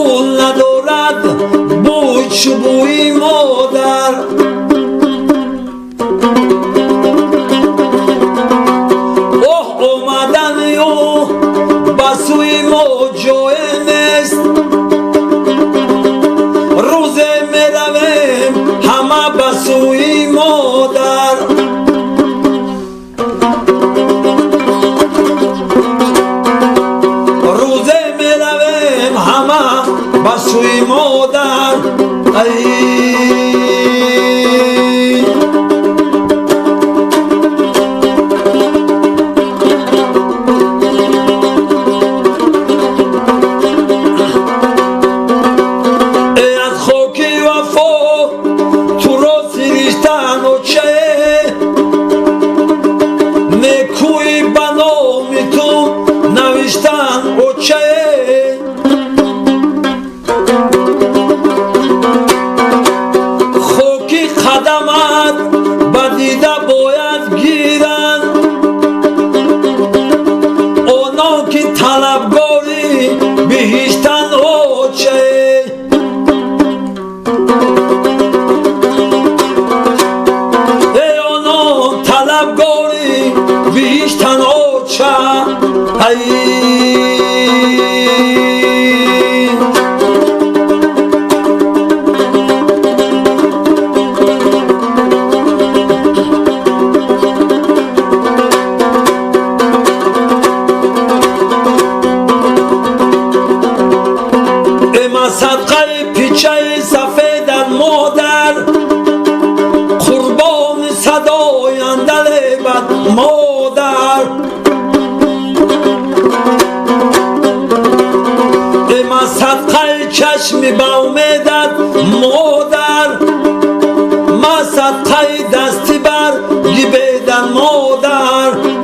گل ندارد بوی چو بوی مادر. اوه اومدن او بسوی ما جای نیست، روز میرویم همه بسوی مادر. روز میرویم همه بسوی مادر. نکوی بنامی تو نوشتن اوچه، خوکی قدمت بدیده باید گیرن، اونا که طلبگاری بهشتن اوچه. ای اونا طلبگاری بهشتن اوچه. اما صدقه پیچه سفیدن مادر، قربان صداینده لبت مادر. اما صدقه چشم با امیدت مادر، ما صدقه دستی بر گیبیدن مادر.